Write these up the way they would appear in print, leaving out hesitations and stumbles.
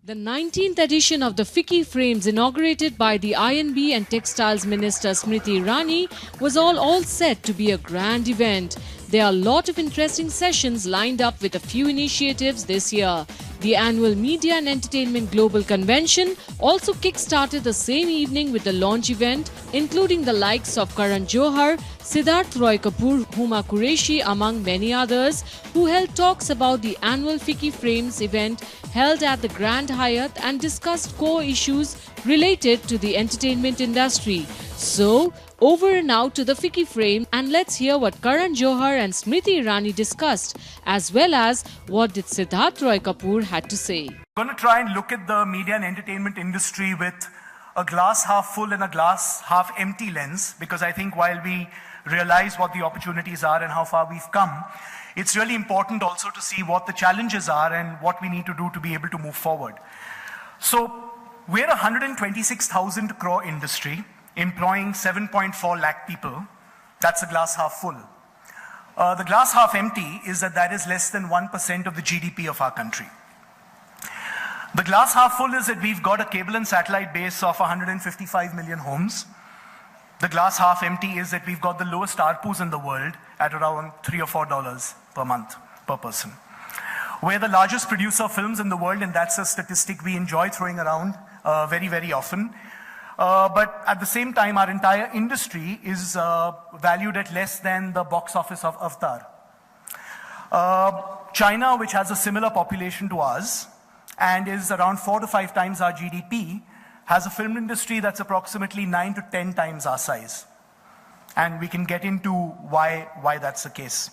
The 19th edition of the FICCI Frames, inaugurated by the I&B and Textiles Minister Smriti Irani, was all set to be a grand event. There are a lot of interesting sessions lined up with a few initiatives this year. The annual Media and Entertainment Global Convention also kick-started the same evening with the launch event, including the likes of Karan, Johar, Siddharth Roy Kapoor, Huma Qureshi, among many others, who held talks about the annual FICCI Frames event held at the Grand Hyatt and discussed core issues related to the entertainment industry. So, over and out to the FICCI Frame, and let's hear what Karan Johar and Smriti Irani discussed, as well as what did Siddharth Roy Kapoor had to say. I'm going to try and look at the media and entertainment industry with a glass half full and a glass half empty lens, because I think while we realize what the opportunities are and how far we've come, it's really important also to see what the challenges are and what we need to do to be able to move forward. So we're a 126,000 crore industry employing 7.4 lakh people. That's a glass half full. The glass half empty is that is less than 1% of the GDP of our country. The glass half full is that we've got a cable and satellite base of 155 million homes. The glass half empty is that we've got the lowest ARPUs in the world at around $3 or $4 per month per person. We're the largest producer of films in the world, and that's a statistic we enjoy throwing around very, very often. But at the same time, our entire industry is valued at less than the box office of Avatar. China, which has a similar population to ours and is around 4 to 5 times our GDP, has a film industry that's approximately 9 to 10 times our size. And we can get into why that's the case.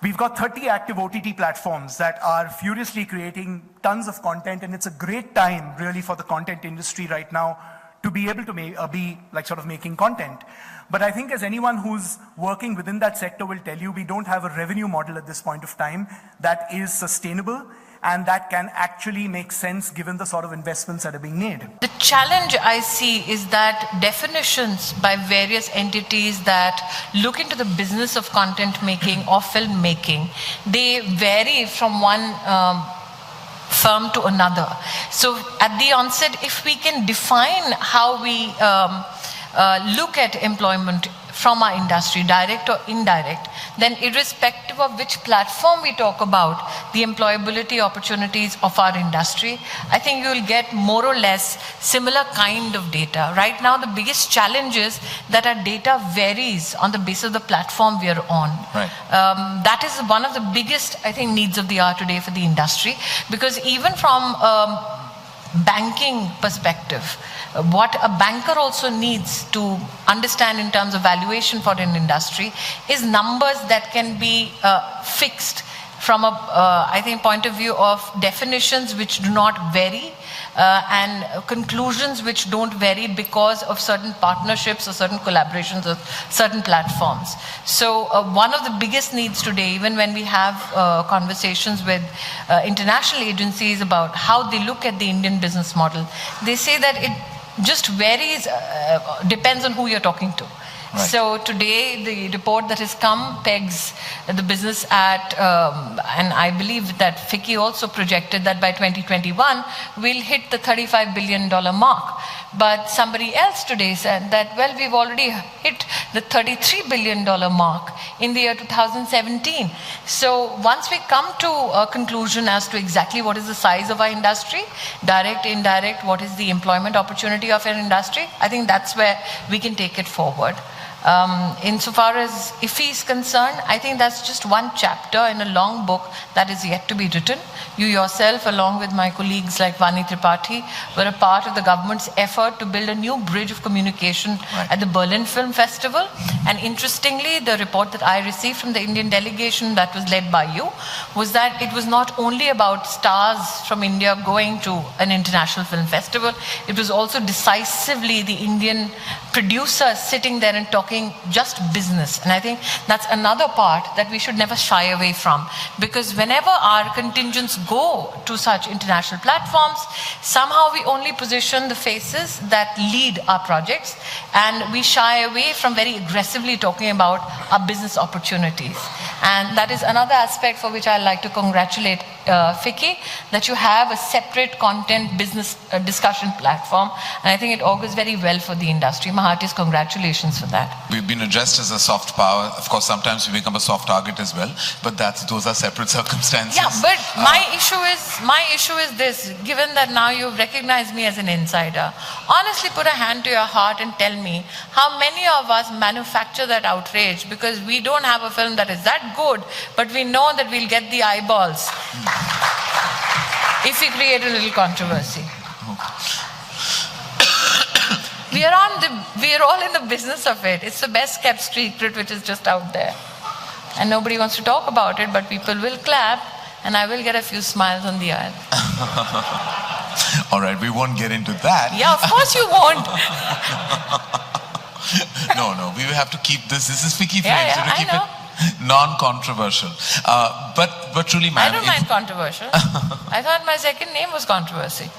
We've got 30 active OTT platforms that are furiously creating tons of content, and it's a great time really for the content industry right now to be able to be like sort of making content. But I think as anyone who's working within that sector will tell you, we don't have a revenue model at this point of time that is sustainable and that can actually make sense given the sort of investments that are being made. The challenge I see is that definitions by various entities that look into the business of content making or film making, they vary from one firm to another. So at the onset, if we can define how we look at employment from our industry, direct or indirect, then irrespective of which platform we talk about, the employability opportunities of our industry, I think you will get more or less similar kind of data. Right now, the biggest challenge is that our data varies on the basis of the platform we are on. Right. That is one of the biggest, I think, needs of the hour today for the industry, because even from banking perspective, what a banker also needs to understand in terms of valuation for an industry is numbers that can be fixed from a, I think, point of view of definitions which do not vary and conclusions which don't vary because of certain partnerships or certain collaborations of certain platforms. So one of the biggest needs today, even when we have conversations with international agencies about how they look at the Indian business model, they say that it just varies, depends on who you're talking to. Right. So today, the report that has come pegs the business at, and I believe that FICCI also projected that by 2021, we'll hit the $35 billion mark. But somebody else today said that, well, we've already hit the $33 billion mark in the year 2017. So once we come to a conclusion as to exactly what is the size of our industry, direct, indirect, what is the employment opportunity of an industry, I think that's where we can take it forward. Insofar as IFI is concerned, I think that's just one chapter in a long book that is yet to be written. You yourself, along with my colleagues like Vani Tripathi, were a part of the government's effort to build a new bridge of communication at the Berlin Film Festival. And interestingly, the report that I received from the Indian delegation that was led by you was that it was not only about stars from India going to an international film festival, it was also decisively the Indian producers sitting there and talking just business. And I think that's another part that we should never shy away from, because whenever our contingents go to such international platforms, somehow we only position the faces that lead our projects, and we shy away from very aggressively talking about our business opportunities. And that is another aspect for which I like to congratulate FICCI, that you have a separate content business discussion platform, and I think it augurs very well for the industry. My heartiest congratulations for that. We've been addressed as a soft power. Of course, sometimes we become a soft target as well, but those are separate circumstances. Yeah, but my issue is this. Given that now you've recognized me as an insider, honestly put a hand to your heart and tell me how many of us manufacture that outrage because we don't have a film that is that good, but we know that we'll get the eyeballs if we create a little controversy. We are all in the business of it. It's the best kept secret which is just out there. And nobody wants to talk about it, but people will clap and I will get a few smiles on the aisle. All right, we won't get into that. Yeah, of course you won't. No, we will have to keep this. This is FICCI Frames. Yeah, to keep it non-controversial. But truly, ma'am, I don't mind controversial. I thought my second name was controversy.